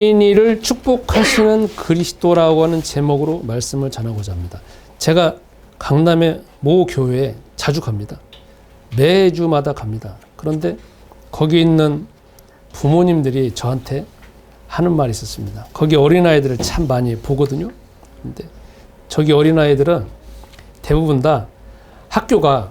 이를 축복하시는 그리스도라고 하는 제목으로 말씀을 전하고자 합니다. 제가 강남의 모 교회에 자주 갑니다. 매주마다 갑니다. 그런데 거기 있는 부모님들이 저한테 하는 말이 있었습니다. 거기 어린아이들을 참 많이 보거든요. 근데 저기 어린아이들은 대부분 다 학교가,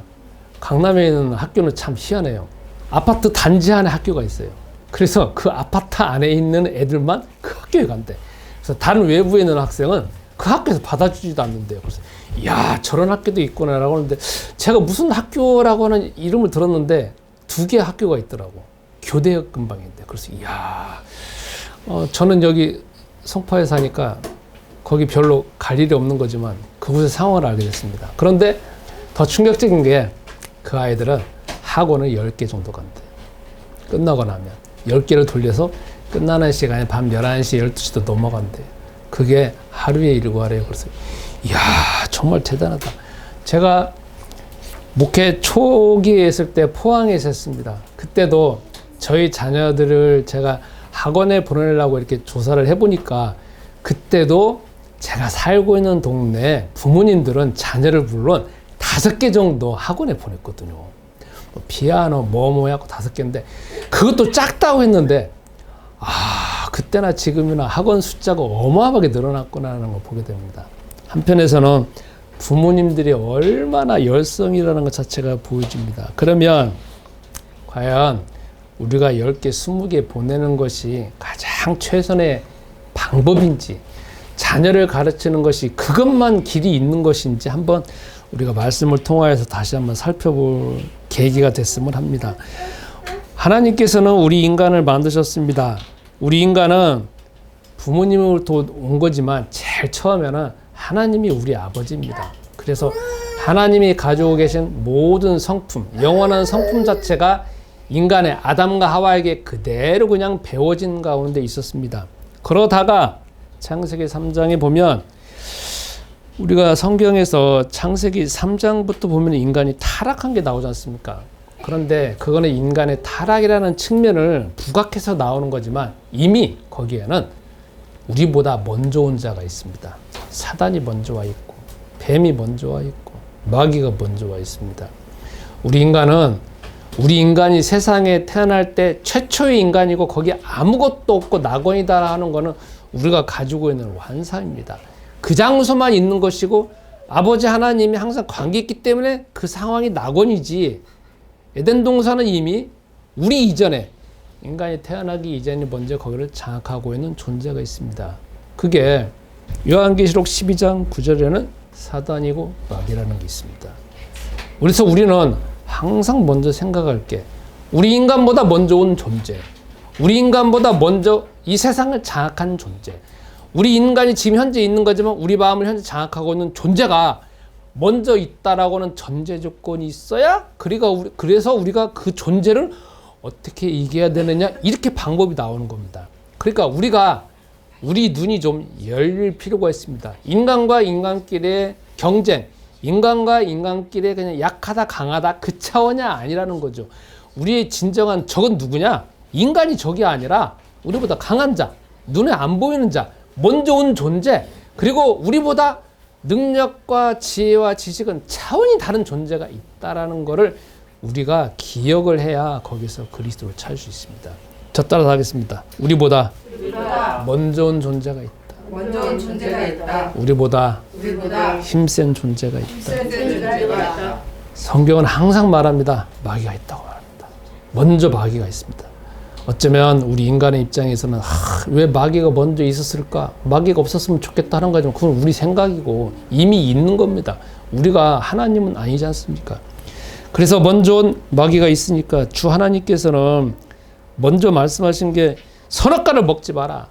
강남에 있는 학교는 참 희한해요. 아파트 단지 안에 학교가 있어요. 그래서 그 아파트 안에 있는 애들만 그 학교에 간대. 그래서 다른 외부에 있는 학생은 그 학교에서 받아주지도 않는데요. 그래서 야, 저런 학교도 있구나라고 하는데, 제가 무슨 학교라고 하는 이름을 들었는데 2개 학교가 있더라고. 교대역 근방인데. 그래서 이야, 저는 여기 송파에 사니까 거기 별로 갈 일이 없는 거지만 그곳의 상황을 알게 됐습니다. 그런데 더 충격적인 게, 그 아이들은 학원을 10개 정도 간대. 끝나고 나면 10개를 돌려서 끝나는 시간에 밤 11시, 12시도 넘어간대. 그게 하루의 일과래요. 그래서 이야, 정말 대단하다. 제가 목회 초기에 있을 때 포항에 있었습니다. 그때도 저희 자녀들을 제가 학원에 보내려고 이렇게 조사를 해보니까, 그때도 제가 살고 있는 동네에 부모님들은 자녀를 물론 5개 정도 학원에 보냈거든요. 피아노 뭐뭐 하고 5개인데 그것도 작다고 했는데, 그때나 지금이나 학원 숫자가 어마어마하게 늘어났구나 하는 걸 보게 됩니다. 한편에서는 부모님들이 얼마나 열성이라는 것 자체가 보여집니다. 그러면 과연 우리가 10개, 20개 보내는 것이 가장 최선의 방법인지, 자녀를 가르치는 것이 그것만 길이 있는 것인지, 한번 우리가 말씀을 통하여서 다시 한번 살펴볼 계기가 됐으면 합니다. 하나님께서는 우리 인간을 만드셨습니다. 우리 인간은 부모님으로부터 온 거지만 제일 처음에는 하나님이 우리 아버지입니다. 그래서 하나님이 가지고 계신 모든 성품, 영원한 성품 자체가 인간의 아담과 하와에게 그대로 그냥 배워진 가운데 있었습니다. 그러다가 창세기 3장에 보면, 우리가 성경에서 창세기 3장부터 보면 인간이 타락한 게 나오지 않습니까? 그런데 그거는 인간의 타락이라는 측면을 부각해서 나오는 거지만, 이미 거기에는 우리보다 먼저 온 자가 있습니다. 사단이 먼저 와 있고, 뱀이 먼저 와 있고, 마귀가 먼저 와 있습니다. 우리 인간이 세상에 태어날 때 최초의 인간이고, 거기에 아무것도 없고 낙원이다 하는 거는 우리가 가지고 있는 환상입니다. 그 장소만 있는 것이고, 아버지 하나님이 항상 관계했기 때문에 그 상황이 낙원이지, 에덴 동산은 이미 우리 이전에, 인간이 태어나기 이전에 먼저 거기를 장악하고 있는 존재가 있습니다. 그게 요한계시록 12장 9절에는 사단이고 마귀라는 게 있습니다. 그래서 우리는 항상 먼저 생각할 게, 우리 인간보다 먼저 온 존재, 우리 인간보다 먼저 이 세상을 장악한 존재, 우리 인간이 지금 현재 있는 거지만 우리 마음을 현재 장악하고 있는 존재가 먼저 있다라고 하는 전제 조건이 있어야, 그래서 우리가 그 존재를 어떻게 이겨야 되느냐, 이렇게 방법이 나오는 겁니다. 그러니까 우리 눈이 좀 열릴 필요가 있습니다. 인간과 인간끼리의 경쟁, 인간과 인간끼리의 그냥 약하다 강하다 그 차원이 아니라는 거죠. 우리의 진정한 적은 누구냐? 인간이 적이 아니라 우리보다 강한 자, 눈에 안 보이는 자, 먼저 온 존재, 그리고 우리보다 능력과 지혜와 지식은 차원이 다른 존재가 있다라는 것을 우리가 기억을 해야 거기서 그리스도를 찾을 수 있습니다. 저 따라서 하겠습니다. 우리보다 먼저 온 존재가 있다. 우리보다 힘센 존재가 있다. 성경은 항상 말합니다. 마귀가 있다고 말합니다. 먼저 마귀가 있습니다. 어쩌면 우리 인간의 입장에서는 왜 마귀가 먼저 있었을까? 마귀가 없었으면 좋겠다 하는 거지만, 그건 우리 생각이고 이미 있는 겁니다. 우리가 하나님은 아니지 않습니까? 그래서 먼저 온 마귀가 있으니까 주 하나님께서는 먼저 말씀하신 게, 선악과를 먹지 마라.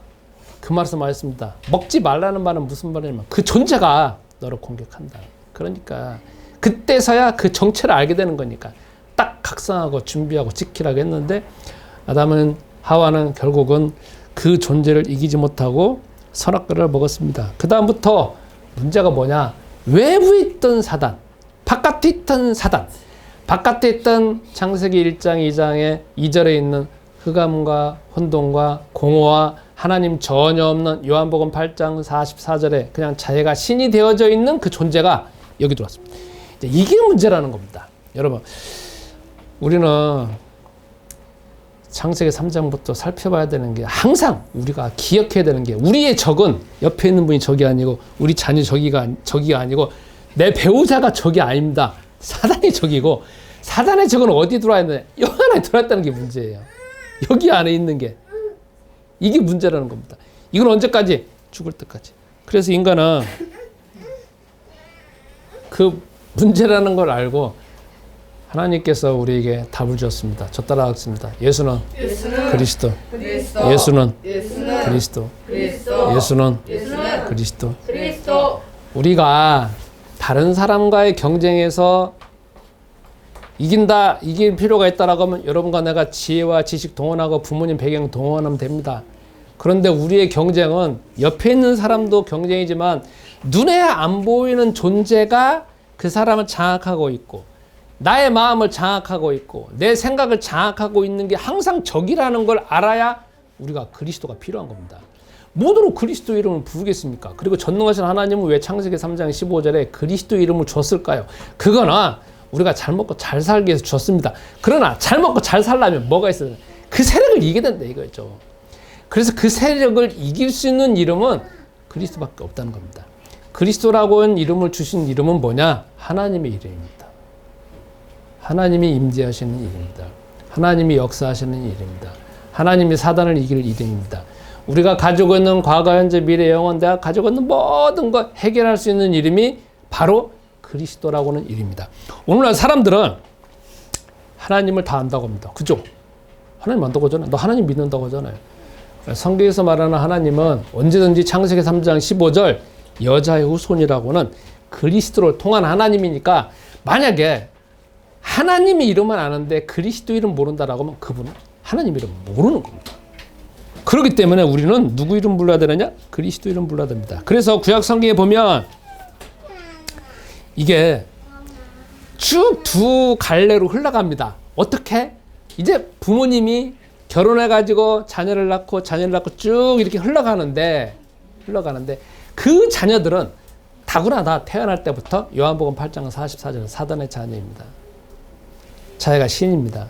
그 말씀하셨습니다. 먹지 말라는 말은 무슨 말이냐면, 그 존재가 너를 공격한다. 그러니까 그때서야 그 정체를 알게 되는 거니까 딱 각성하고 준비하고 지키라고 했는데, 아담은, 하와는 결국은 그 존재를 이기지 못하고 선악과를 먹었습니다. 그 다음부터 문제가 뭐냐? 외부에 있던 사단, 바깥에 있던 사단, 바깥에 있던 창세기 1장 2장의 2절에 있는 흑암과 혼돈과 공허와 하나님 전혀 없는 요한복음 8장 44절에 그냥 자기가 신이 되어져 있는 그 존재가 여기 들어왔습니다. 이게 문제라는 겁니다. 여러분, 우리는 창세기 3장부터 살펴봐야 되는 게, 항상 우리가 기억해야 되는 게, 우리의 적은 옆에 있는 분이 적이 아니고 우리 자녀 적이가 아니고 내 배우자가 적이 아닙니다. 사단이 적이고, 사단의 적은 어디 들어와 있느냐? 여기 안에 들어와 있다는 게 문제예요. 여기 안에 있는 게, 이게 문제라는 겁니다. 이건 언제까지? 죽을 때까지. 그래서 인간은 그 문제라는 걸 알고 하나님께서 우리에게 답을 주었습니다. 저 따라하겠습니다. 예수는 그리스도. 예수는 그리스도. 예수는 그리스도. 우리가 다른 사람과의 경쟁에서 이길 필요가 있다라고 하면 여러분과 내가 지혜와 지식 동원하고 부모님 배경 동원하면 됩니다. 그런데 우리의 경쟁은 옆에 있는 사람도 경쟁이지만 눈에 안 보이는 존재가 그 사람을 장악하고 있고, 나의 마음을 장악하고 있고, 내 생각을 장악하고 있는 게 항상 적이라는 걸 알아야 우리가 그리스도가 필요한 겁니다. 뭐로 그리스도 이름을 부르겠습니까? 그리고 전능하신 하나님은 왜 창세기 3장 15절에 그리스도 이름을 줬을까요? 그거는 우리가 잘 먹고 잘 살기 위해서 줬습니다. 그러나 잘 먹고 잘 살려면 뭐가 있어야 되나? 그 세력을 이기게 된다 이거죠. 그래서 그 세력을 이길 수 있는 이름은 그리스도밖에 없다는 겁니다. 그리스도라고 하는 이름을 주신 이름은 뭐냐? 하나님의 이름입니다. 하나님이 임재하시는 이름입니다. 하나님이 역사하시는 이름입니다. 하나님이 사단을 이길 이름입니다. 우리가 가지고 있는 과거, 현재, 미래, 영원, 내가 가지고 있는 모든 것 해결할 수 있는 이름이 바로 그리스도라고 하는 이름입니다. 오늘날 사람들은 하나님을 다 안다고 합니다. 그죠? 하나님 안다고 하잖아요. 너 하나님 믿는다고 하잖아요. 성경에서 말하는 하나님은 언제든지 창세기 3장 15절 여자의 후손이라고는 그리스도를 통한 하나님이니까, 만약에 하나님의 이름은 아는데 그리스도 이름 모른다라고 하면 그분은 하나님 이름 모르는 겁니다. 그렇기 때문에 우리는 누구 이름 불러야 되느냐? 그리스도 이름 불러야 됩니다. 그래서 구약 성경에 보면 이게 쭉 두 갈래로 흘러갑니다. 어떻게? 이제 부모님이 결혼해가지고 자녀를 낳고 쭉 이렇게 흘러가는데 그 자녀들은 다구나 다 태어날 때부터 요한복음 8장 44절 사단의 자녀입니다. 자기가 신입니다.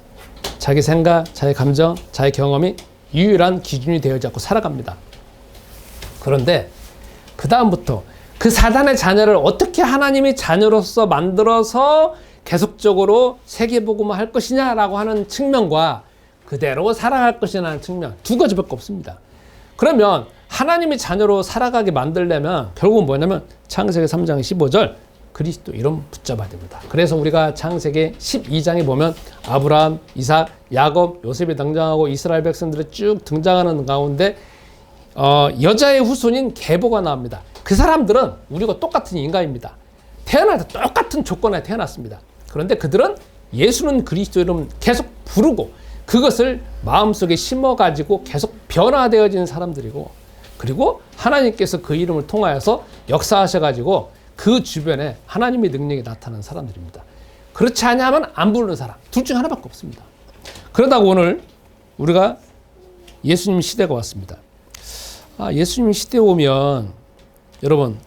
자기 생각, 자기 감정, 자기 경험이 유일한 기준이 되어져 살아갑니다. 그런데 그 다음부터 그 사단의 자녀를 어떻게 하나님이 자녀로서 만들어서 계속적으로 세계복음을 할 것이냐라고 하는 측면과 그대로 살아갈 것이라는 측면, 두 가지밖에 없습니다. 그러면 하나님이 자녀로 살아가게 만들려면 결국은 뭐냐면 창세기 3장 15절 그리스도 이름 붙잡아야 됩니다. 그래서 우리가 창세기 12장에 보면 아브라함, 이삭, 야곱, 요셉이 등장하고 이스라엘 백성들이 쭉 등장하는 가운데 여자의 후손인 계보가 나옵니다. 그 사람들은 우리가 똑같은 인간입니다. 태어날 때 똑같은 조건에 태어났습니다. 그런데 그들은 예수는 그리스도 이름 계속 부르고 그것을 마음속에 심어가지고 계속 변화되어지는 사람들이고, 그리고 하나님께서 그 이름을 통하여서 역사하셔가지고 그 주변에 하나님의 능력이 나타나는 사람들입니다. 그렇지 않으면 안 부르는 사람, 둘 중 하나밖에 없습니다. 그러다가 오늘 우리가 예수님 시대가 왔습니다. 예수님 시대에 오면 여러분,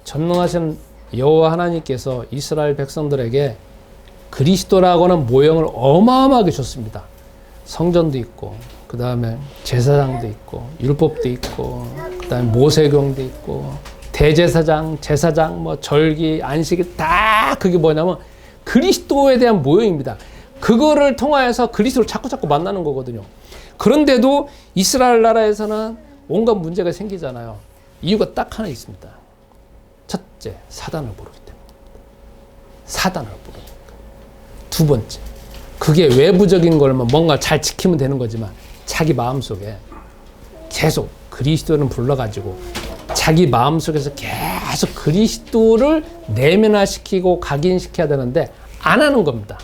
전능하신 여호와 하나님께서 이스라엘 백성들에게 그리스도라고 하는 모형을 어마어마하게 줬습니다. 성전도 있고, 그 다음에 제사장도 있고, 율법도 있고, 그 다음에 모세경도 있고, 대제사장, 제사장, 절기, 안식일 다 그게 뭐냐면 그리스도에 대한 모형입니다. 그거를 통하여서 그리스도를 자꾸 만나는 거거든요. 그런데도 이스라엘 나라에서는 온갖 문제가 생기잖아요. 이유가 딱 하나 있습니다. 첫째, 사단을 부르기 때문에. 사단을 부르니까. 두 번째, 그게 외부적인 걸만 뭔가 잘 지키면 되는 거지만 자기 마음속에 계속 그리스도를 불러가지고 자기 마음속에서 계속 그리스도를 내면화시키고 각인시켜야 되는데 안 하는 겁니다.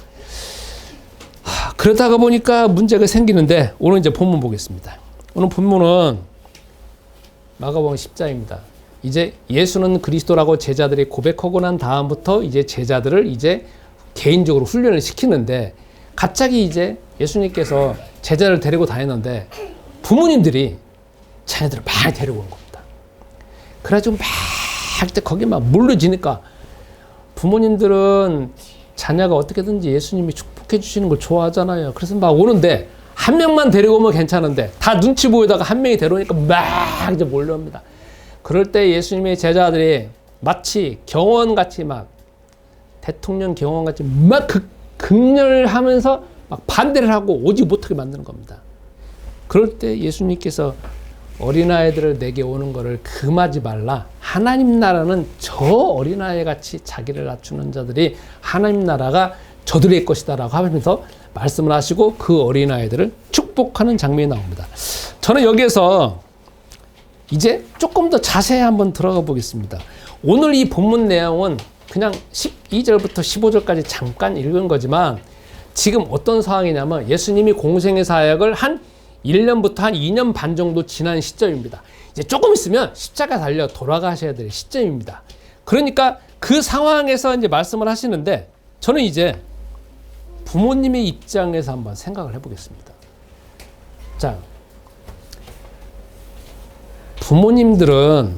그러다가 보니까 문제가 생기는데 오늘 이제 본문 보겠습니다. 오늘 본문은 마가복음 10장입니다. 이제 예수는 그리스도라고 제자들이 고백하고 난 다음부터 이제 제자들을 이제 개인적으로 훈련을 시키는데, 갑자기 이제 예수님께서 제자를 데리고 다녔는데 부모님들이 자녀들을 많이 데리고 온 겁니다. 그래가지고 막 거기 막 물러지니까 부모님들은 자녀가 어떻게든지 예수님이 축복해 주시는 걸 좋아하잖아요. 그래서 막 오는데 한 명만 데리고 오면 괜찮은데 다 눈치 보이다가 한 명이 데려오니까 막 이제 몰려옵니다. 그럴 때 예수님의 제자들이 마치 경원같이 막 대통령 경원같이 막 극렬하면서 막 반대를 하고 오지 못하게 만드는 겁니다. 그럴 때 예수님께서 어린아이들을 내게 오는 거를 금하지 말라. 하나님 나라는 저 어린아이 같이 자기를 낮추는 자들이 하나님 나라가 저들의 것이다 라고 하면서 말씀을 하시고 그 어린아이들을 축복하는 장면이 나옵니다. 저는 여기에서 이제 조금 더 자세히 한번 들어가 보겠습니다. 오늘 이 본문 내용은 그냥 12절부터 15절까지 잠깐 읽은 거지만 지금 어떤 상황이냐면 예수님이 공생의 사역을 한 1년부터 한 2년 반 정도 지난 시점입니다. 이제 조금 있으면 십자가 달려 돌아가셔야 될 시점입니다. 그러니까 그 상황에서 이제 말씀을 하시는데 저는 이제 부모님의 입장에서 한번 생각을 해보겠습니다. 자, 부모님들은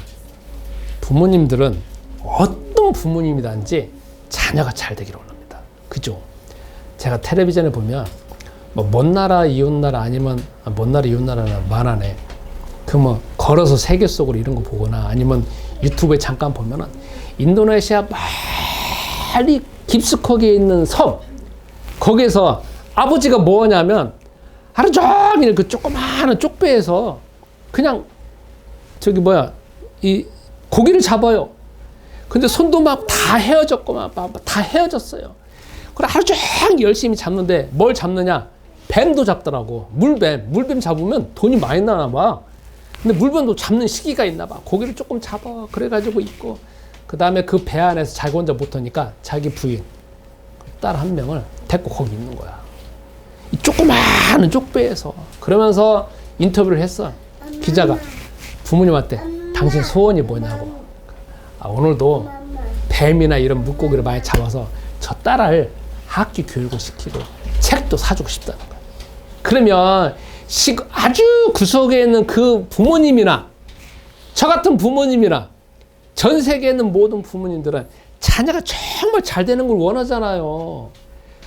어떤 부모님이든지 자녀가 잘 되기를 원합니다. 그죠? 제가 텔레비전에 보면 뭐 먼 나라 이웃 나라 아니면 먼 나라 이웃 나라는 만하네. 그 뭐 걸어서 세계 속으로 이런 거 보거나 아니면 유튜브에 잠깐 보면은 인도네시아 빨리 깊숙하게 있는 섬 거기에서 아버지가 뭐 하냐면 하루 종일 그 조그마한 쪽배에서 그냥 이 고기를 잡아요. 근데 손도 막 다 헤어졌고 막 다 헤어졌어요. 그래 하루 종일 열심히 잡는데 뭘 잡느냐? 뱀도 잡더라고. 물뱀 잡으면 돈이 많이 나나 봐. 근데 물뱀도 잡는 시기가 있나 봐. 고기를 조금 잡아. 그래가지고 있고 그 다음에 그 배 안에서 자기 혼자 못하니까 자기 부인 딸 한 명을 데리고 거기 있는 거야. 이 조그마한 쪽배에서. 그러면서 인터뷰를 했어. 기자가 부모님한테 당신 소원이 뭐냐고. 오늘도 뱀이나 이런 물고기를 많이 잡아서 저 딸을 학교 교육을 시키고 책도 사주고 싶다는 거야. 그러면 아주 구석에 있는 그 부모님이나 저 같은 부모님이나 전 세계에 있는 모든 부모님들은 자녀가 정말 잘 되는 걸 원하잖아요.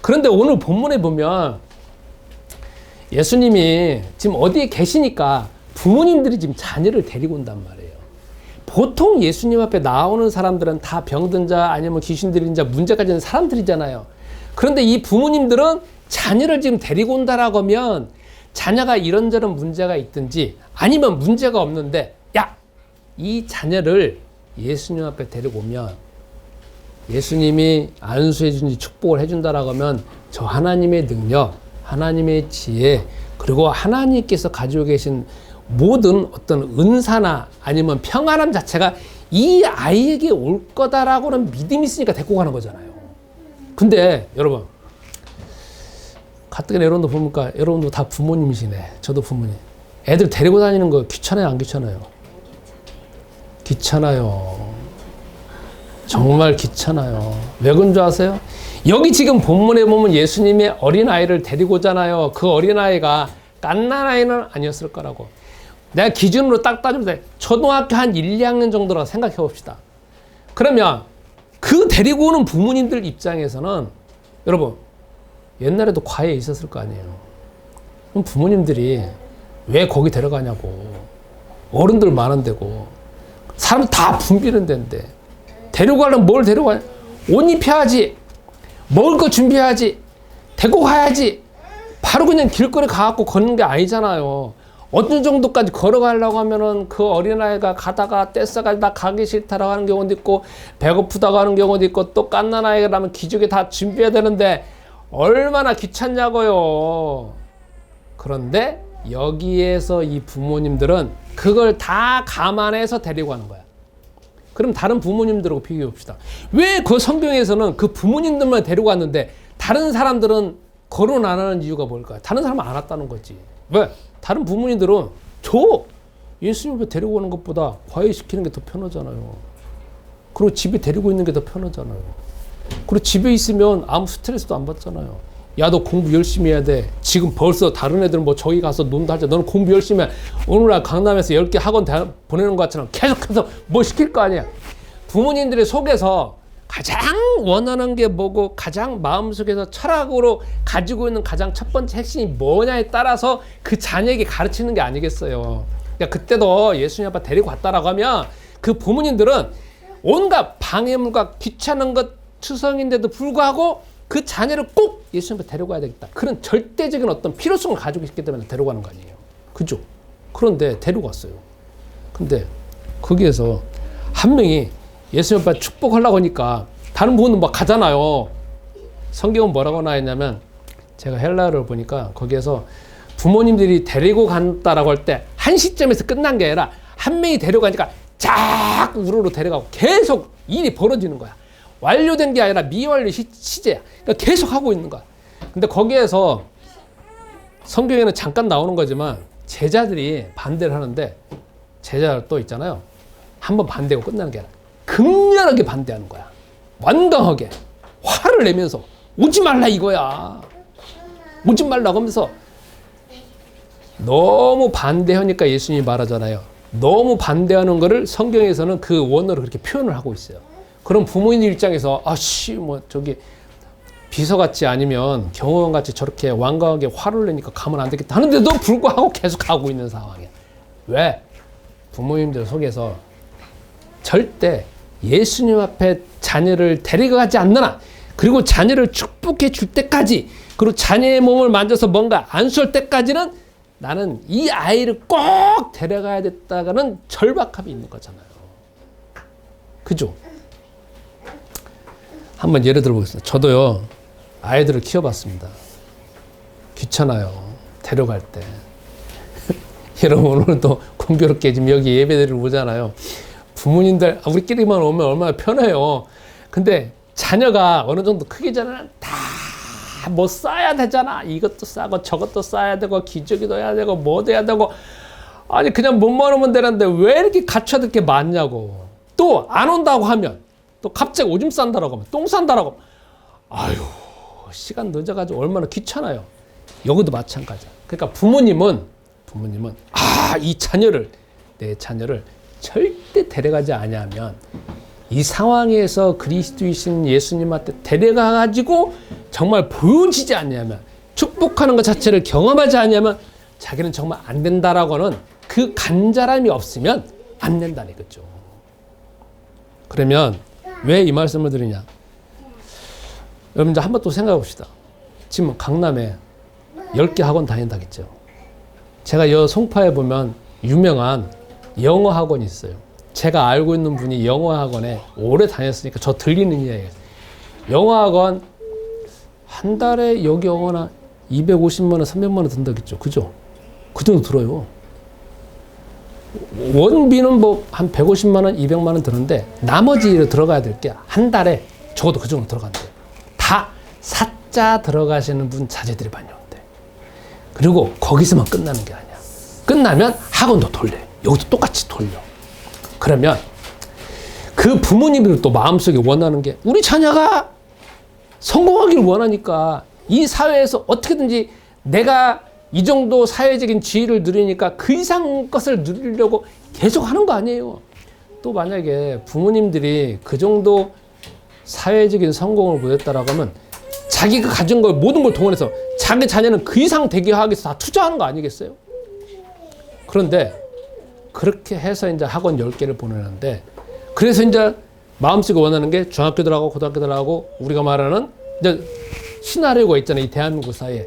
그런데 오늘 본문에 보면 예수님이 지금 어디에 계시니까 부모님들이 지금 자녀를 데리고 온단 말이에요. 보통 예수님 앞에 나오는 사람들은 다 병든 자 아니면 귀신 들린 자 문제가 있는 사람들이잖아요. 그런데 이 부모님들은 자녀를 지금 데리고 온다라고 하면 자녀가 이런저런 문제가 있든지 아니면 문제가 없는데 이 자녀를 예수님 앞에 데리고 오면 예수님이 안수해 준지 축복을 해준다라고 하면 저 하나님의 능력, 하나님의 지혜 그리고 하나님께서 가지고 계신 모든 어떤 은사나 아니면 평안함 자체가 이 아이에게 올 거다라고는 믿음이 있으니까 데리고 가는 거잖아요. 근데 여러분 가뜩이나 여러분도 보니까 여러분도 다 부모님이시네. 저도 부모님. 애들 데리고 다니는 거 귀찮아요? 안 귀찮아요? 귀찮아요. 정말 귀찮아요. 왜 그런 줄 아세요? 여기 지금 본문에 보면 예수님이 어린아이를 데리고 오잖아요. 그 어린아이가 갓난아이는 아니었을 거라고. 내가 기준으로 딱 따지면 돼. 초등학교 한 1, 2학년 정도라고 생각해 봅시다. 그러면 그 데리고 오는 부모님들 입장에서는 여러분 옛날에도 과외 있었을 거 아니에요. 그럼 부모님들이 왜 거기 데려가냐고. 어른들 많은 데고 사람 다 붐비는 데인데 데리고 가려면 뭘 데려가냐. 옷 입혀야지. 먹을 거 준비해야지. 데리고 가야지. 바로 그냥 길거리 가갖고 걷는 게 아니잖아요. 어느 정도까지 걸어가려고 하면은 그 어린아이가 가다가 떼써가지고 나 가기 싫다라고 하는 경우도 있고 배고프다고 하는 경우도 있고 또 갓난아이라면 기저귀 다 준비해야 되는데 얼마나 귀찮냐고요. 그런데 여기에서 이 부모님들은 그걸 다 감안해서 데리고 가는 거야. 그럼 다른 부모님들하고 비교해 봅시다. 왜 그 성경에서는 그 부모님들만 데리고 왔는데 다른 사람들은 거론 안 하는 이유가 뭘까요? 다른 사람은 안 왔다는 거지. 왜? 다른 부모님들은 예수님을 데리고 오는 것보다 과외시키는 게 더 편하잖아요. 그리고 집에 데리고 있는 게 더 편하잖아요. 그리고 집에 있으면 아무 스트레스도 안 받잖아요. 야, 너 공부 열심히 해야 돼. 지금 벌써 다른 애들은 뭐 저기 가서 논다 하자. 너는 공부 열심히 해. 오늘날 강남에서 10개 학원 보내는 것처럼 계속해서 뭐 시킬 거 아니야. 부모님들의 속에서 가장 원하는 게 뭐고 가장 마음속에서 철학으로 가지고 있는 가장 첫 번째 핵심이 뭐냐에 따라서 그 자녀에게 가르치는 게 아니겠어요. 그러니까 그때도 예수님 아빠 데리고 갔다라고 하면 그 부모님들은 온갖 방해물과 귀찮은 것 투성인데도 불구하고 그 자녀를 꼭 예수님 앞에 데려가야 되겠다. 그런 절대적인 어떤 필요성을 가지고 있기 때문에 데려가는 거 아니에요. 그죠? 그런데 데려갔어요. 근데 거기에서 한 명이 예수님 앞에 축복하려고 하니까 다른 분은 막 가잖아요. 성경은 뭐라고 나와있냐면 제가 헬라어를 보니까 거기에서 부모님들이 데리고 간다라고 할 때 한 시점에서 끝난 게 아니라 한 명이 데려가니까 쫙 우르르 데려가고 계속 일이 벌어지는 거야. 완료된 게 아니라 미완료 시제야. 그러니까 계속 하고 있는 거야. 근데 거기에서 성경에는 잠깐 나오는 거지만 제자들이 반대를 하는데 제자들 또 있잖아요. 한번 반대하고 끝나는 게 아니라 극렬하게 반대하는 거야. 완강하게 화를 내면서 오지 말라 이거야. 오지 말라고 하면서 너무 반대하니까 예수님이 말하잖아요. 너무 반대하는 거를 성경에서는 그 원어로 그렇게 표현을 하고 있어요. 그럼 부모님 입장에서 뭐 저기 비서같이 아니면 경호원같이 저렇게 완강하게 화를 내니까 가면 안 되겠다 하는데도 불구하고 계속 가고 있는 상황이야. 왜? 부모님들 속에서 절대 예수님 앞에 자녀를 데려가지 않는 한, 그리고 자녀를 축복해 줄 때까지, 그리고 자녀의 몸을 만져서 뭔가 안수할 때까지는 나는 이 아이를 꼭 데려가야 됐다가는 절박함이 있는 거잖아요. 그죠? 한번 예를 들어보겠습니다. 저도요, 아이들을 키워봤습니다. 귀찮아요. 데려갈 때. 여러분, 오늘도 공교롭게 지금 여기 예배드리러 오잖아요. 부모님들, 우리끼리만 오면 얼마나 편해요. 근데 자녀가 어느 정도 크기 전에는 다 뭐 싸야 되잖아. 이것도 싸고 저것도 싸야 되고 기저귀도 해야 되고 뭐도 해야 되고. 아니 그냥 몸만 오면 되는데 왜 이렇게 갖춰야 될 게 많냐고. 또 안 온다고 하면 또 갑자기 오줌 싼다라고 하면 똥 싼다라고 하면 아유 시간 늦어가지고 얼마나 귀찮아요. 여기도 마찬가지야. 그러니까 부모님은 이 자녀를, 내 자녀를 절대 데려가지 아니하면 이 상황에서 그리스도이신 예수님한테 데려가가지고 정말 보여지지 않냐면, 축복하는 것 자체를 경험하지 않냐면 자기는 정말 안 된다라고 하는 그 간절함이 없으면 안 된다는 거죠. 그러면 왜 이 말씀을 드리냐? 여러분들 한번 또 생각해 봅시다. 지금 강남에 10개 학원 다닌다겠죠. 제가 여 송파에 보면 유명한 영어 학원이 있어요. 제가 알고 있는 분이 영어 학원에 오래 다녔으니까 저 들리는 이야기예요. 영어 학원 한 달에 여기 영어나 250만 원, 300만 원 든다겠죠. 그죠? 그 정도 들어요. 원비는 뭐 한 150만 원, 200만 원 드는데 나머지 들어가야 될 게 한 달에 적어도 그 정도 들어간대요. 다 사자 들어가시는 분 자제들이 많이 온대. 그리고 거기서만 끝나는 게 아니야. 끝나면 학원도 돌려. 여기도 똑같이 돌려. 그러면 그 부모님들은 또 마음속에 원하는 게 우리 자녀가 성공하기를 원하니까 이 사회에서 어떻게든지 내가 이 정도 사회적인 지위를 누리니까 그 이상 것을 누리려고 계속 하는 거 아니에요. 또 만약에 부모님들이 그 정도 사회적인 성공을 보였다라고 하면 자기가 가진 걸 모든 걸 동원해서 자기 자녀는 그 이상 되게 하기 위해서 다 투자하는 거 아니겠어요? 그런데 그렇게 해서 이제 학원 10개를 보내는데, 그래서 이제 마음속에 원하는 게 중학교 들어가고 고등학교 들어가고 우리가 말하는 이제 시나리오가 있잖아요. 이 대한민국 사회에.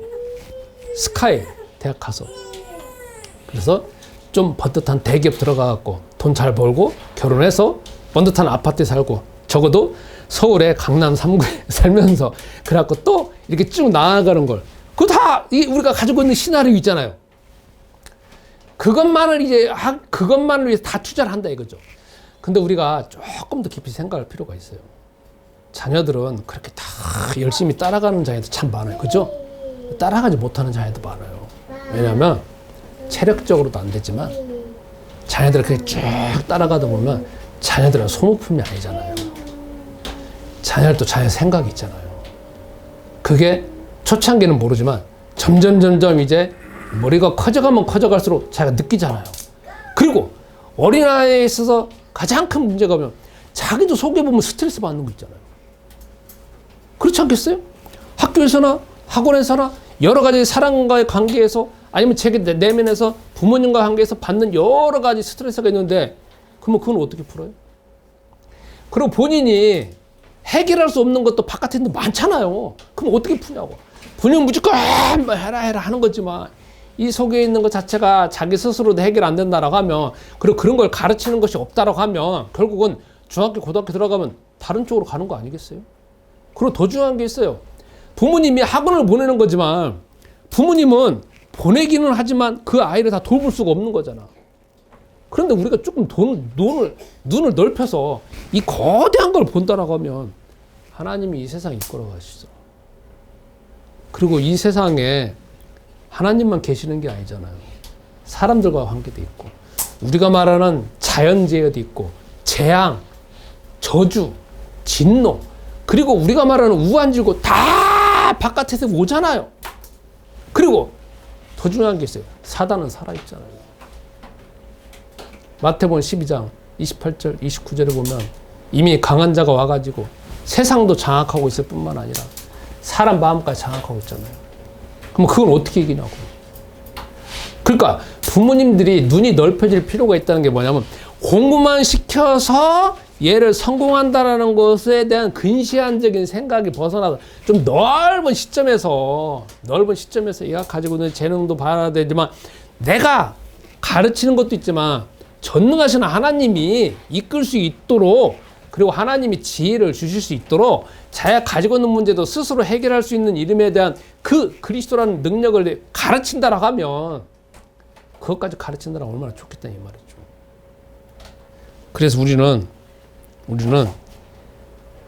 스카이 대학 가서. 그래서 좀 번듯한 대기업 들어가갖고 돈 잘 벌고 결혼해서 번듯한 아파트에 살고 적어도 서울의 강남 3구에 살면서 그래갖고 또 이렇게 쭉 나아가는 걸. 그거 다 우리가 가지고 있는 시나리오 있잖아요. 그것만을 위해서 다 투자를 한다 이거죠. 근데 우리가 조금 더 깊이 생각할 필요가 있어요. 자녀들은 그렇게 다 열심히 따라가는 자녀도 참 많아요. 그죠? 따라가지 못하는 자녀도 많아요. 왜냐하면 체력적으로도 안 되지만 자녀들을 그렇게 쭉 따라가다 보면 자녀들은 소모품이 아니잖아요. 자녀들도 자녀 생각이 있잖아요. 그게 초창기는 모르지만 점점 이제 머리가 커져가면 커져갈수록 자기가 느끼잖아요. 그리고 어린아이에 있어서 가장 큰 문제가 뭐냐면 자기도 속에 보면 스트레스 받는 거 있잖아요. 그렇지 않겠어요? 학교에서나 학원에서나 여러 가지 사람과의 관계에서 아니면 자기 내면에서 부모님과 관계에서 받는 여러 가지 스트레스가 있는데 그러면 그건 어떻게 풀어요? 그리고 본인이 해결할 수 없는 것도 바깥에 있는 데 많잖아요. 그럼 어떻게 푸냐고. 본인은 무조건 해라 하는 거지만 이 속에 있는 것 자체가 자기 스스로도 해결 안 된다라고 하면 그리고 그런 걸 가르치는 것이 없다라고 하면 결국은 중학교 고등학교 들어가면 다른 쪽으로 가는 거 아니겠어요? 그리고 더 중요한 게 있어요. 부모님이 학원을 보내는 거지만 부모님은 보내기는 하지만 그 아이를 다 돌볼 수가 없는 거잖아. 그런데 우리가 조금 눈을 넓혀서 이 거대한 걸 본다라고 하면 하나님이 이 세상 이끌어 가시죠. 그리고 이 세상에 하나님만 계시는 게 아니잖아요. 사람들과 관계도 있고 우리가 말하는 자연재해도 있고 재앙, 저주, 진노 그리고 우리가 말하는 우환지고 다 바깥에서 오잖아요. 그리고 더 중요한 게 있어요. 사단은 살아있잖아요. 마태복음 12장 28절 29절에 보면 이미 강한 자가 와가지고 세상도 장악하고 있을 뿐만 아니라 사람 마음까지 장악하고 있잖아요. 그럼 그걸 어떻게 이기냐고. 그러니까 부모님들이 눈이 넓혀질 필요가 있다는 게 뭐냐면 공부만 시켜서 얘를 성공한다라는 것에 대한 근시안적인 생각이 벗어나서 좀 넓은 시점에서 얘가 가지고 있는 재능도 봐야 되지만 내가 가르치는 것도 있지만 전능하신 하나님이 이끌 수 있도록 그리고 하나님이 지혜를 주실 수 있도록 자기가 가지고 있는 문제도 스스로 해결할 수 있는 이름에 대한 그 그리스도라는 능력을 가르친다라고 하면 그것까지 가르친다라면 얼마나 좋겠다 이 말이죠. 그래서 우리는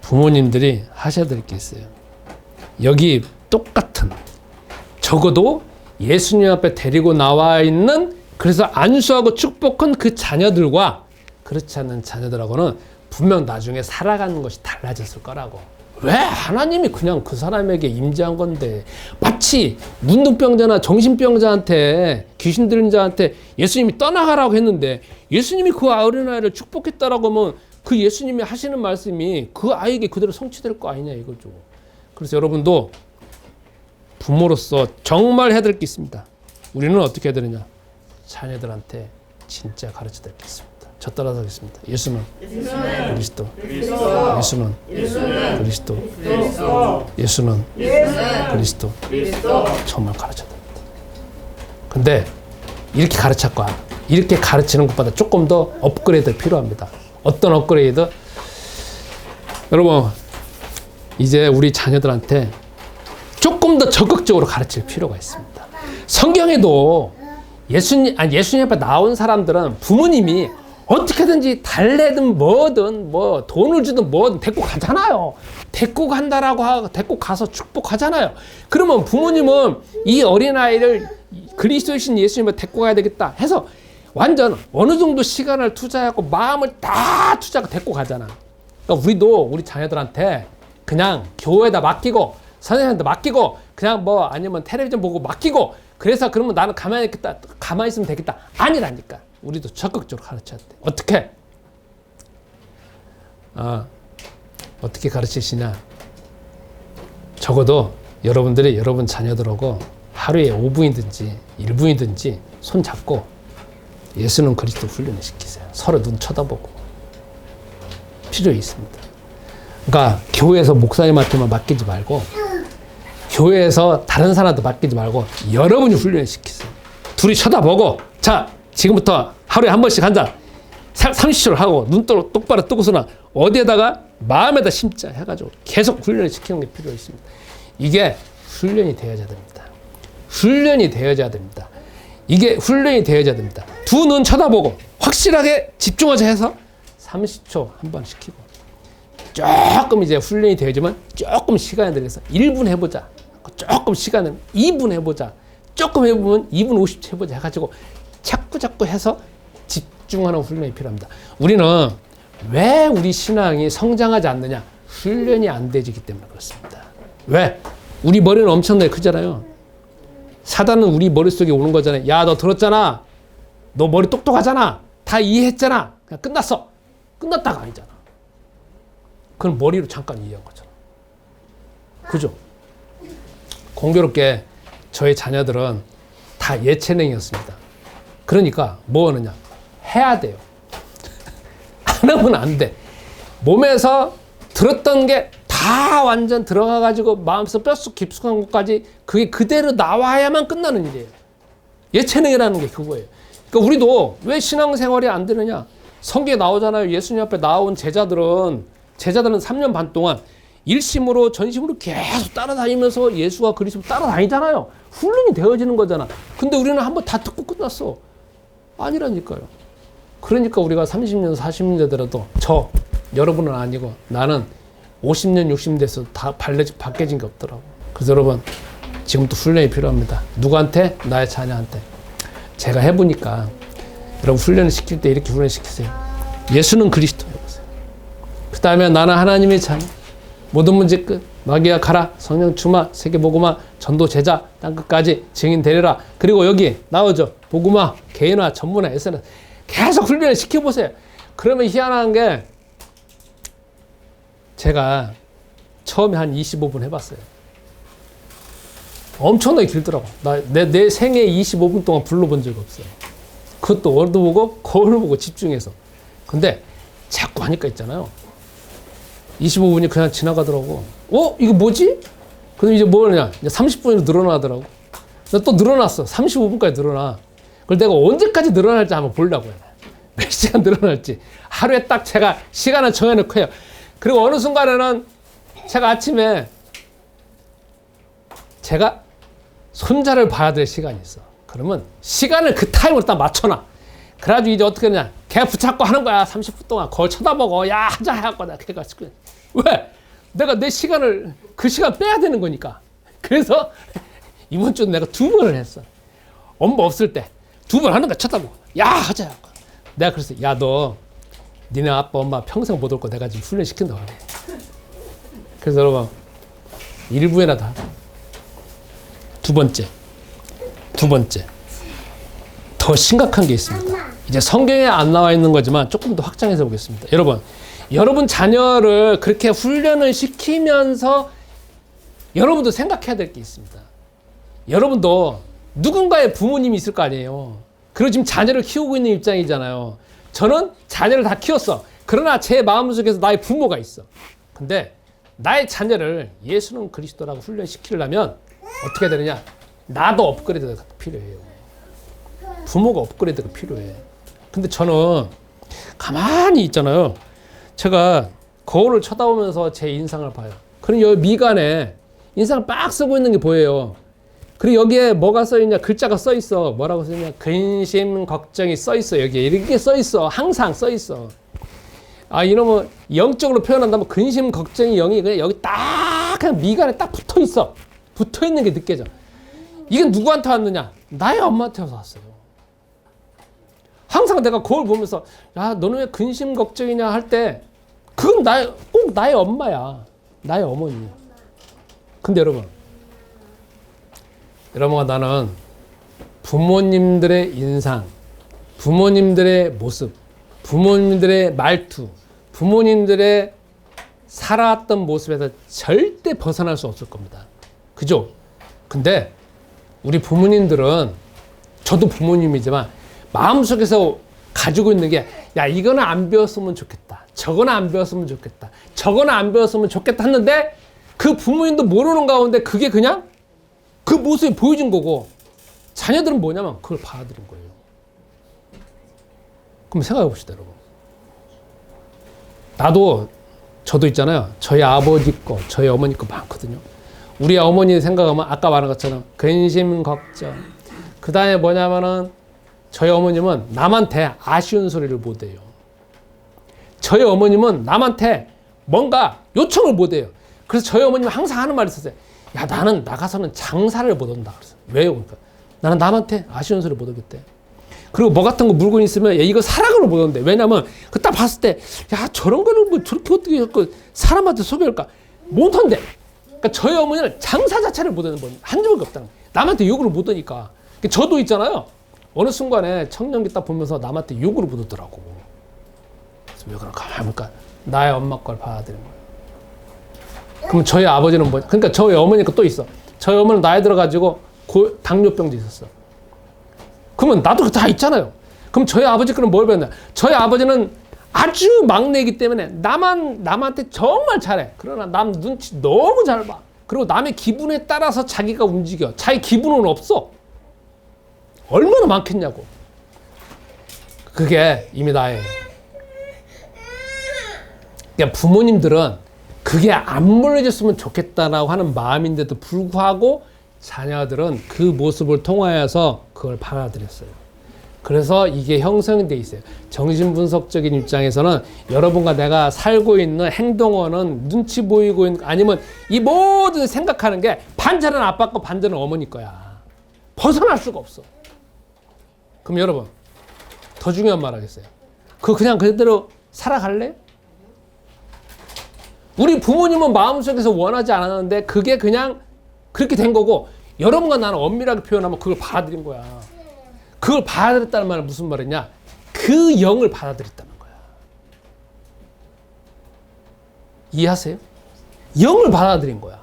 부모님들이 하셔야 될 게 있어요. 여기 똑같은 적어도 예수님 앞에 데리고 나와 있는 그래서 안수하고 축복한 그 자녀들과 그렇지 않는 자녀들하고는 분명 나중에 살아가는 것이 달라졌을 거라고. 왜? 하나님이 그냥 그 사람에게 임재한 건데 마치 문둥병자나 정신병자한테 귀신 들린 자한테 예수님이 떠나가라고 했는데 예수님이 그 어린아이를 축복했다라고 하면 그 예수님이 하시는 말씀이 그 아이에게 그대로 성취될 거 아니냐 이거죠. 그래서 여러분도 부모로서 정말 해야 될 게 있습니다. 우리는 어떻게 해야 되느냐. 자녀들한테 진짜 가르쳐 될 게 있습니다. 저 따라서 하겠습니다. 예수는 그리스도. 예수는 그리스도. 예수는 그리스도. 정말 가르쳐야 됩니다. 근데 이렇게 가르쳤고 이렇게 가르치는 것보다 조금 더 업그레이드 필요합니다. 어떤 업그레이드? 여러분 이제 우리 자녀들한테 조금 더 적극적으로 가르칠 필요가 있습니다. 성경에도 예수님 앞에 나온 사람들은 부모님이 어떻게든지 달래든 뭐든 뭐 돈을 주든 뭐든 데리고 가잖아요. 데리고 간다라고 하고 데리고 가서 축복하잖아요. 그러면 부모님은 이 어린아이를 그리스도이신 예수님을 데리고 가야 되겠다 해서 완전 어느 정도 시간을 투자하고 마음을 다 투자하고 데리고 가잖아. 그러니까 우리도 우리 자녀들한테 그냥 교회에다 맡기고 선생님한테 맡기고 그냥 뭐 아니면 텔레비전 보고 맡기고 그래서 그러면 나는 가만히 있으면 되겠다. 아니라니까. 우리도 적극적으로 가르쳐야 돼. 어떻게? 어떻게 가르치시냐? 적어도 여러분들이 여러분 자녀들하고 하루에 5분이든지 1분이든지 손 잡고 예수는 그리스도 훈련을 시키세요. 서로 눈 쳐다보고. 필요 있습니다. 그러니까 교회에서 목사님한테만 맡기지 말고 교회에서 다른 사람한테 맡기지 말고 여러분이 훈련을 시키세요. 둘이 쳐다보고 자 지금부터 하루에 한 번씩 한 잔 30초를 하고 눈 똑바로 뜨고서는 어디에다가 마음에다 심자 해가지고 계속 훈련을 시키는 게 필요 있습니다. 이게 훈련이 되어야 됩니다. 훈련이 되어야 됩니다. 이게 훈련이 되어야 됩니다. 두 눈 쳐다보고 확실하게 집중하자 해서 30초 한 번 시키고 조금 이제 훈련이 되어지만 조금 시간을 들여서 1분 해보자. 조금 시간을 2분 해보자. 조금 해보면 2분 50초 해보자 해가지고 자꾸 해서 집중하는 훈련이 필요합니다. 우리는 왜 우리 신앙이 성장하지 않느냐? 훈련이 안 되기 때문에 그렇습니다. 왜? 우리 머리는 엄청나게 크잖아요. 사단은 우리 머릿속에 오는 거잖아요. 야, 너 들었잖아. 너 머리 똑똑하잖아. 다 이해했잖아. 그냥 끝났어. 끝났다가 아니잖아. 그건 머리로 잠깐 이해한 거잖아. 그죠? 공교롭게 저희 자녀들은 다 예체능이었습니다. 그러니까 뭐 하느냐? 해야 돼요. 안 하면 안 돼. 몸에서 들었던 게 다 완전 들어가가지고 마음속 뼛속 깊숙한 곳까지 그게 그대로 나와야만 끝나는 일이에요. 예체능이라는 게 그거예요. 그러니까 우리도 왜 신앙생활이 안 되느냐? 성경에 나오잖아요. 예수님 앞에 나온 제자들은 3년 반 동안 일심으로 전심으로 계속 따라다니면서 예수가 그리스도 따라다니잖아요. 훈련이 되어지는 거잖아. 근데 우리는 한번 다 듣고 끝났어. 아니라니까요. 그러니까 우리가 30년, 40년 되더라도 여러분은 아니고 나는 50년, 60년 돼서 다 바뀌어진 게 없더라고. 그래서 여러분, 지금도 훈련이 필요합니다. 누구한테? 나의 자녀한테. 제가 해보니까 여러분 훈련을 시킬 때 이렇게 훈련시키세요. 예수는 그리스도 해보세요. 그 다음에 나는 하나님의 자녀. 모든 문제 끝. 마귀야 가라. 성령 충만. 세계 복음화. 전도 제자. 땅끝까지 증인 되리라. 그리고 여기 나오죠. 복음화. 개인화. 전문화. SNS. 계속 훈련을 시켜보세요. 그러면 희한한 게 제가 처음에 한 25분 해봤어요. 엄청나게 길더라고. 내 생애 25분 동안 불러본 적이 없어요. 그것도 어디 보고 거울 보고 집중해서. 근데 자꾸 하니까 있잖아요. 25분이 그냥 지나가더라고. 이거 뭐지? 그럼 이제 뭐냐? 이제 30분으로 늘어나더라고. 또 늘어났어. 35분까지 늘어나. 그걸 내가 언제까지 늘어날지 한번 보려고요. 몇 시간 늘어날지. 하루에 딱 제가 시간을 정해놓고 해요. 그리고 어느 순간에는 제가 아침에 제가 손자를 봐야 될 시간이 있어. 그러면 시간을 그 타임으로 딱 맞춰놔. 그래가지고 이제 어떻게 하냐. 걔 붙잡고 하는 거야. 30분 동안. 거울 쳐다보고 야 하자 해갖고 내가 걔가 왜? 내가 내 시간을 그 시간 빼야 되는 거니까. 그래서 이번 주는 내가 2번을 했어. 엄마 없을 때 2번 하는 거야. 쳐다보고 야 하자 해갖고. 내가 그랬어. 야 너 니네 아빠 엄마 평생 못 올 거 내가 지금 훈련시킨다고 하네. 그래서 여러분 1부에나 다. 두 번째 더 심각한 게 있습니다. 이제 성경에 안 나와 있는 거지만 조금 더 확장해서 보겠습니다. 여러분 자녀를 그렇게 훈련을 시키면서 여러분도 생각해야 될 게 있습니다. 여러분도 누군가의 부모님이 있을 거 아니에요. 그리고 지금 자녀를 키우고 있는 입장이잖아요. 저는 자녀를 다 키웠어. 그러나 제 마음속에서 나의 부모가 있어. 근데 나의 자녀를 예수는 그리스도라고 훈련시키려면 어떻게 되느냐? 나도 업그레이드가 필요해요. 부모가 업그레이드가 필요해. 근데 저는 가만히 있잖아요. 제가 거울을 쳐다보면서 제 인상을 봐요. 그럼 여기 미간에 인상을 빡 쓰고 있는 게 보여요. 그리고 여기에 뭐가 써있냐? 글자가 써있어. 뭐라고 써있냐? 근심, 걱정이 써있어. 여기에 이렇게 써있어. 항상 써있어. 이놈은 영적으로 표현한다면 근심, 걱정이 영이 그냥 여기 딱 그냥 미간에 딱 붙어있어. 붙어있는 게 느껴져. 이게 누구한테 왔느냐? 나의 엄마한테 왔어요. 항상 내가 거울 보면서 야 너는 왜 근심 걱정이냐 할 때 그건 꼭 나의 엄마야. 나의 어머니야. 근데 여러분과 나는 부모님들의 인상, 부모님들의 모습, 부모님들의 말투, 부모님들의 살아왔던 모습에서 절대 벗어날 수 없을 겁니다. 그죠? 근데 우리 부모님들은 저도 부모님이지만 마음속에서 가지고 있는 게 야 이거는 안 배웠으면 좋겠다. 저거는 안 배웠으면 좋겠다. 저거는 안 배웠으면 좋겠다 했는데 그 부모님도 모르는 가운데 그게 그냥 그 모습이 보여준 거고 자녀들은 뭐냐면 그걸 받아들인 거예요. 그럼 생각해 봅시다 여러분. 저도 있잖아요. 저희 아버지 거, 저희 어머니 거 많거든요. 우리 어머니 생각하면 아까 말한 것처럼 근심, 걱정. 그 다음에 뭐냐면은 저희 어머님은 남한테 아쉬운 소리를 못 해요. 저희 어머님은 남한테 뭔가 요청을 못 해요. 그래서 저희 어머님은 항상 하는 말이 있었어요. 야 나는 나가서는 장사를 못 한다. 그래서 왜요? 그러니까 나는 남한테 아쉬운 소리 못 하겠대. 그리고 뭐 같은 거 물건 있으면 야, 이거 사라고 못 한대. 왜냐면 그 딱 봤을 때 야 저런 거를 뭐 저렇게 어떻게 사람한테 소개할까? 못 한대. 그러니까 저희 어머니는 장사 자체를 못하는 분 한 줄밖에 없다는 거예요. 남한테 욕을 못하니까. 저도 있잖아요. 어느 순간에 청년기 딱 보면서 남한테 욕을 못하더라고. 그래서 왜 그럴까? 그러니까 나의 엄마 걸 받아들인 거예요. 그럼 저희 아버지는 뭐? 그러니까 저희 어머니가 또 있어. 저희 어머니는 나이 들어가지고 당뇨병도 있었어. 그러면 나도 다 있잖아요. 그럼 저희 아버지 거는 뭘 배웠냐? 저희 아버지는 아주 막내이기 때문에 남한테 정말 잘해. 그러나 남 눈치 너무 잘 봐. 그리고 남의 기분에 따라서 자기가 움직여. 자기 기분은 없어. 얼마나 많겠냐고. 그게 이미 나예요. 그러니까 부모님들은 그게 안 물려졌으면 좋겠다라고 하는 마음인데도 불구하고 자녀들은 그 모습을 통하여서 그걸 받아들였어요. 그래서 이게 형성이 돼 있어요. 정신분석적인 입장에서는 여러분과 내가 살고 있는 행동어는 눈치 보이고 있는, 아니면 이 모든 생각하는 게 반절은 아빠 거 반절은 어머니 거야. 벗어날 수가 없어. 그럼 여러분 더 중요한 말 하겠어요. 그냥 그대로 살아갈래? 우리 부모님은 마음속에서 원하지 않았는데 그게 그냥 그렇게 된 거고, 여러분과 나는 엄밀하게 표현하면 그걸 받아들인 거야. 그걸 받아들였다는 말은 무슨 말이냐? 그 영을 받아들였다는 거야. 이해하세요? 영을 받아들인 거야.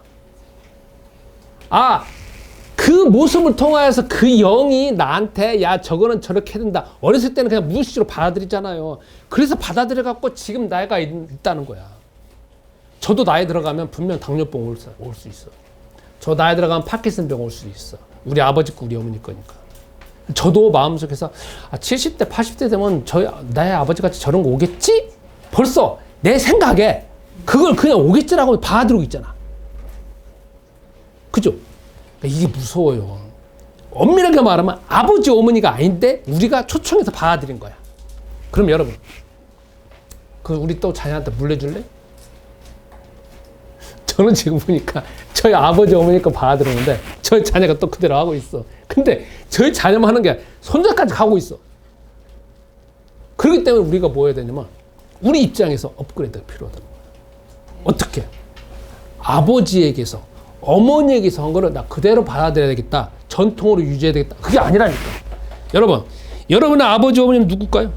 그 모습을 통하여서 그 영이 나한테 야 저거는 저렇게 해야 된다. 어렸을 때는 그냥 무의식적으로 받아들이잖아요. 그래서 받아들여갖고 지금 나이가 있다는 거야. 저도 나이 들어가면 분명 당뇨병 올 수 있어. 저 나이 들어가면 파킨슨병 올 수 있어. 우리 아버지 거 우리 어머니 거니까. 저도 마음속에서 70대 80대 되면 나의 아버지같이 저런 거 오겠지? 벌써 내 생각에 그걸 그냥 오겠지라고 받아들이고 있잖아. 그죠? 이게 무서워요. 엄밀하게 말하면 아버지 어머니가 아닌데 우리가 초청해서 받아들인 거야. 그럼 여러분 우리 또 자녀한테 물려줄래? 저는 지금 보니까 저희 아버지 어머니 거 받아들였는데 저희 자녀가 또 그대로 하고 있어. 근데 저희 자녀만 하는 게 손자까지 가고 있어. 그렇기 때문에 우리가 뭐 해야 되냐면 우리 입장에서 업그레이드가 필요하다는 거야. 어떻게? 아버지에게서 어머니에게서 한 거를 나 그대로 받아들여야 되겠다. 전통으로 유지해야 되겠다. 그게 아니라니까. 여러분의 아버지 어머니는 누굴까요?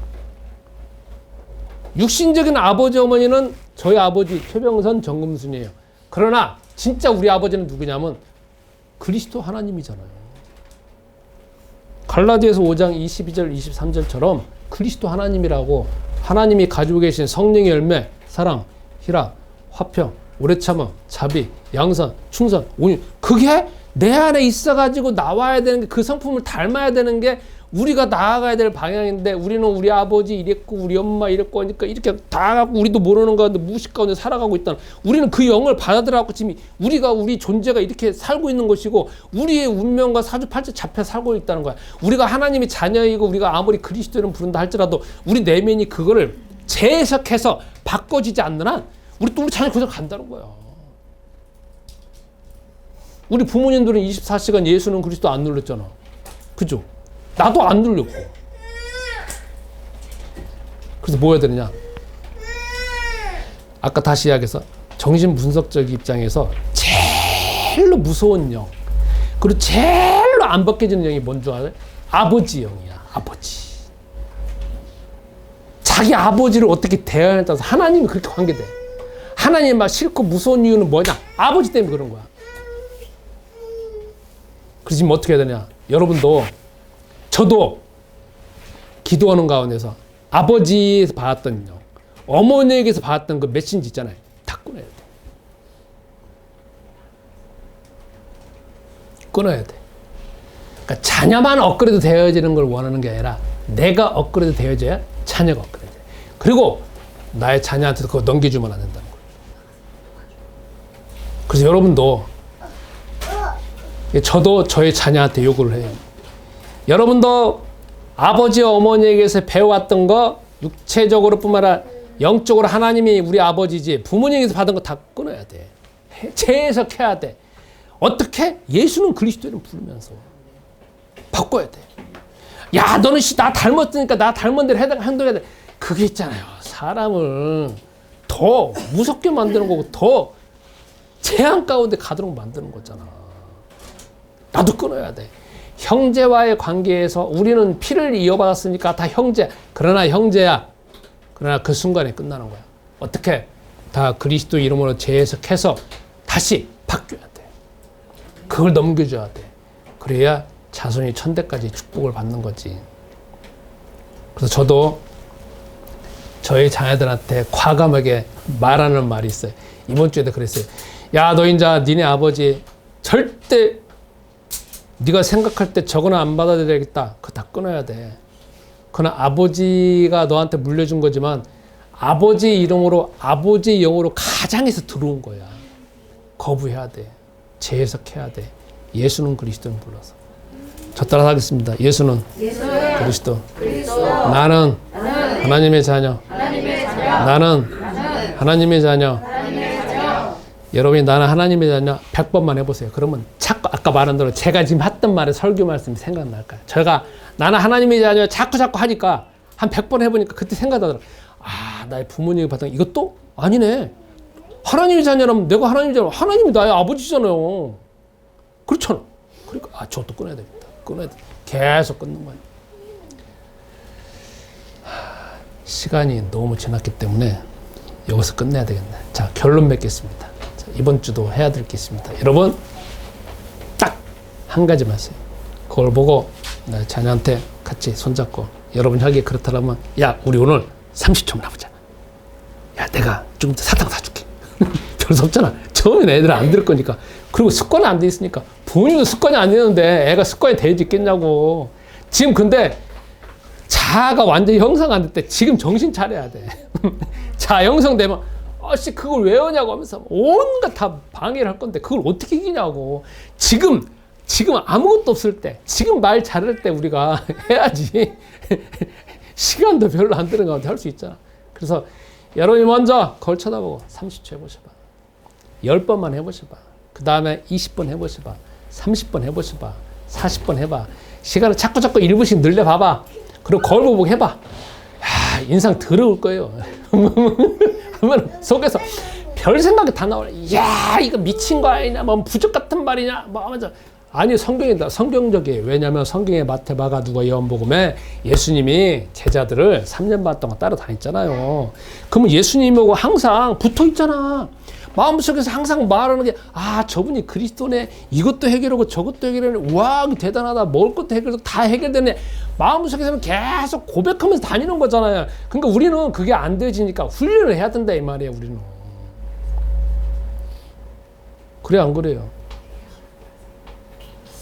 육신적인 아버지 어머니는 저희 아버지 최병선 정금순이에요. 그러나 진짜 우리 아버지는 누구냐면 그리스도 하나님이잖아요. 갈라디아서 5장 22절 23절처럼 그리스도 하나님이라고, 하나님이 가지고 계신 성령의 열매, 사랑, 희락, 화평, 오래 참음, 자비, 양선, 충성, 온유, 그게 내 안에 있어가지고 나와야 되는 게, 그 성품을 닮아야 되는 게 우리가 나아가야 될 방향인데, 우리는 우리 아버지 이랬고 우리 엄마 이랬고 하니까 이렇게 다 갖고 우리도 모르는 가운데 무의식 가운데 살아가고 있다는, 우리는 그 영을 받아들여갖고 지금 우리 존재가 이렇게 살고 있는 것이고 우리의 운명과 사주팔자 잡혀 살고 있다는 거야. 우리가 하나님의 자녀이고 우리가 아무리 그리스도를 부른다 할지라도 우리 내면이 그거를 재해석해서 바꿔지지 않는 한 우리 자녀 그대로 간다는 거야. 우리 부모님들은 24시간 예수는 그리스도 안 눌렀잖아. 그죠? 나도 안 눌렸고. 그래서 뭐 해야 되느냐? 아까 다시 이야기해서 정신분석적 입장에서 제일로 무서운 영, 그리고 제일로 안 벗겨지는 영이 뭔 줄 알아요? 아버지 영이야. 아버지. 자기 아버지를 어떻게 대하냐에 따라서 하나님이 그렇게 관계돼. 하나님 막 싫고 무서운 이유는 뭐냐? 아버지 때문에 그런 거야. 그래서 지금 어떻게 해야 되냐? 여러분도, 저도 기도하는 가운데서 아버지에서 받았던 영, 어머니에게서 받았던 그 메신지 있잖아요. 다 끊어야 돼. 끊어야 돼. 그러니까 자녀만 업그레이드 되어지는 걸 원하는 게 아니라 내가 업그레이드 되어져야 자녀가 업그레이드 돼. 그리고 나의 자녀한테도 그거 넘겨주면 안 된다는 거예요. 그래서 여러분도, 저도 저의 자녀한테 요구를 해요. 여러분도 아버지 어머니에게서 배워왔던 거, 육체적으로 뿐만 아니라 영적으로 하나님이 우리 아버지지 부모님에게서 받은 거 다 끊어야 돼. 재해석해야 돼. 어떻게? 예수는 그리스도를 부르면서 바꿔야 돼. 야, 너는 나 닮았으니까 나 닮은 대로 행동해야 돼. 그게 있잖아요. 사람을 더 무섭게 만드는 거고 더 재앙 가운데 가도록 만드는 거잖아. 나도 끊어야 돼. 형제와의 관계에서 우리는 피를 이어받았으니까 다 형제. 그러나 형제야. 그러나 그 순간에 끝나는 거야. 어떻게? 다 그리스도 이름으로 재해석해서 다시 바뀌어야 돼. 그걸 넘겨줘야 돼. 그래야 자손이 천대까지 축복을 받는 거지. 그래서 저도 저희 자녀들한테 과감하게 말하는 말이 있어요. 이번 주에도 그랬어요. 야, 너 인자 니네 아버지 절대 네가 생각할 때 저거는 안 받아들여야겠다. 그거 다 끊어야 돼. 그러나 아버지가 너한테 물려준 거지만 아버지 이름으로 아버지 영으로 가장에서 들어온 거야. 거부해야 돼. 재해석해야 돼. 예수는 그리스도는 불러서. 저 따라 하겠습니다. 예수는 그리스도. 나는 하나님의 자녀. 나는 하나님의 자녀. 여러분이 나는 하나님의 자녀 100번만 해보세요. 그러면 자꾸 아까 말한 대로 제가 지금 했던 말의 설교 말씀이 생각날까요? 제가 나는 하나님의 자녀 자꾸 하니까 한 100번 해보니까 그때 생각나더라고요. 아, 나의 부모님이 받은 이것도 아니네. 하나님의 자녀라면 내가 하나님의 자녀, 하나님이 나의 아버지잖아요. 그렇잖아. 그러니까 아, 저것도 끊어야 됩니다. 끊어야 돼. 계속 끊는 거예요. 시간이 너무 지났기 때문에 여기서 끝내야 되겠네. 자, 결론 맺겠습니다. 자, 이번 주도 해야 될 게 있습니다. 여러분, 딱 한 가지만 하세요. 그걸 보고 자녀한테 같이 손잡고 여러분 혈기 그렇다면 야, 우리 오늘 30초만 해보자. 야, 내가 좀 사탕 사줄게. 별 수 없잖아. 처음에는 애들은 안 들을 거니까. 그리고 습관이 안 돼 있으니까. 부모님도 습관이 안 되는데 애가 습관이 되지 있겠냐고. 지금 근데 자아가 완전히 형성 안 될 때 지금 정신 차려야 돼. 자, 형성되면 아씨 그걸 왜 하냐고 하면서 온갖 다 방해를 할 건데 그걸 어떻게 이기냐고. 지금 아무것도 없을 때, 지금 말 잘할 때 우리가 해야지. 시간도 별로 안 드는 가운데 할 수 있잖아. 그래서 여러분이 먼저 거울 쳐다보고 30초 해보셔봐. 10번만 해보셔봐. 그 다음에 20번 해보셔봐. 30번 해보셔봐. 40번 해봐. 시간을 자꾸 1분씩 늘려봐봐. 그리고 거울 보고 해봐. 야, 인상 더러울 거예요. 하면 속에서 별 생각이 다 나와요. 야, 이거 미친 거 아니냐? 뭐 부적 같은 말이냐? 뭐 하면서. 아니, 성경이다. 성경적이에요. 왜냐하면 성경의 마태, 마가, 누가, 요한복음에 예수님이 제자들을 3년 반 동안 따라다녔잖아요. 그러면 예수님하고 항상 붙어 있잖아. 마음속에서 항상 말하는 게, 아, 저분이 그리스도네. 이것도 해결하고 저것도 해결하네. 와, 대단하다. 먹을 것도 해결하고 다 해결되네. 마음속에서는 계속 고백하면서 다니는 거잖아요. 그러니까 우리는 그게 안 되지니까 훈련을 해야 된다, 이 말이에요, 우리는. 그래, 안 그래요?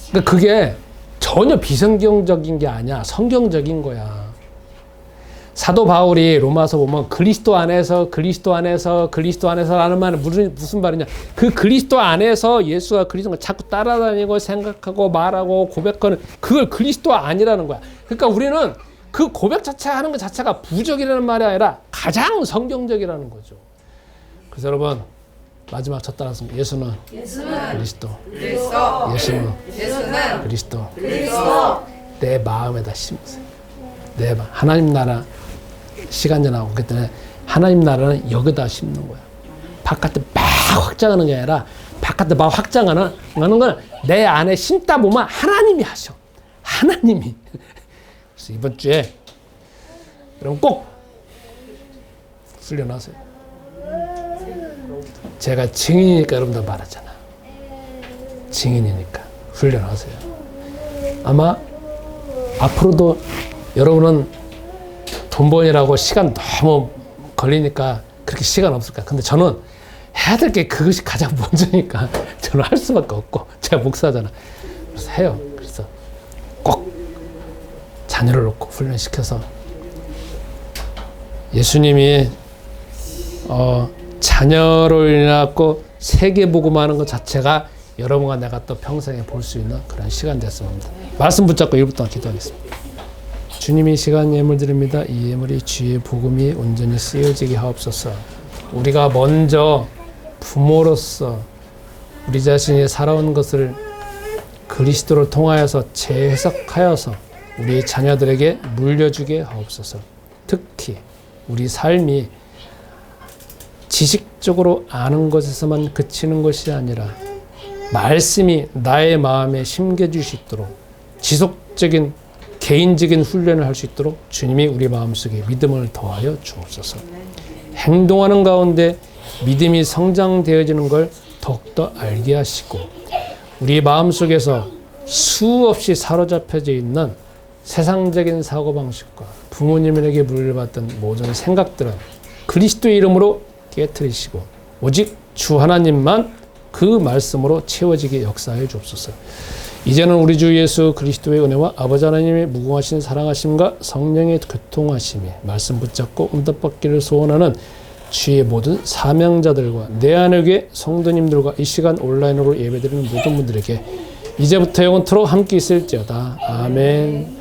그러니까 그게 전혀 비성경적인 게 아니야. 성경적인 거야. 사도 바울이 로마서 보면 그리스도 안에서라는 말은 무슨 말이냐. 그 그리스도 안에서 예수가 그리스도가 자꾸 따라다니고 생각하고 말하고 고백하는 그걸 그리스도 아니라는 거야. 그러니까 우리는 그 고백 자체 하는 것 자체가 부적이라는 말이 아니라 가장 성경적이라는 거죠. 그래서 여러분, 마지막 첫 따라서 예수는 그리스도. 예수는 그리스도. 내 마음에다 심으세요. 내 마음. 하나님 나라 시간 지나고 그랬더니 하나님 나라는 여기다 심는 거야. 바깥에 막 확장하는 게 아니라 바깥에 막 확장하는 건 내 안에 심다 보면 하나님이 하셔. 하나님이. 그래서 이번 주에 여러분 꼭 훈련하세요. 제가 증인이니까 여러분들 말하잖아. 증인이니까 훈련하세요. 아마 앞으로도 여러분은 돈 버니라고 시간 너무 걸리니까 그렇게 시간 없을 거야. 근데 저는 해야 될 게 그것이 가장 먼저니까 저는 할 수밖에 없고 제가 목사잖아. 그래서 해요. 그래서 꼭 자녀를 놓고 훈련시켜서 예수님이 자녀를 낳고 세계복음하는 것 자체가 여러분과 내가 또 평생에 볼 수 있는 그런 시간 됐으면 합니다. 말씀 붙잡고 1분 동안 기도하겠습니다. 주님이 시간 예물 드립니다. 이 예물이 주의 복음이 온전히 쓰여지게 하옵소서. 우리가 먼저 부모로서 우리 자신이 살아온 것을 그리스도를 통하여서 재해석하여서 우리 자녀들에게 물려주게 하옵소서. 특히 우리 삶이 지식적으로 아는 것에서만 그치는 것이 아니라 말씀이 나의 마음에 심겨질 수 있도록 지속적인 개인적인 훈련을 할 수 있도록 주님이 우리 마음속에 믿음을 더하여 주옵소서. 행동하는 가운데 믿음이 성장되어지는 걸 더욱더 알게 하시고 우리 마음속에서 수없이 사로잡혀져 있는 세상적인 사고방식과 부모님에게 물려받던 모든 생각들은 그리스도의 이름으로 깨트리시고 오직 주 하나님만 그 말씀으로 채워지게 역사해 주옵소서. 이제는 우리 주 예수 그리스도의 은혜와 아버지 하나님의 무궁하신 사랑하심과 성령의 교통하심이 말씀 붙잡고 응답받기를 소원하는 주의 모든 사명자들과 내 안의 교회 성도님들과 이 시간 온라인으로 예배드리는 모든 분들에게 이제부터 영원토록 함께 있을지어다. 아멘.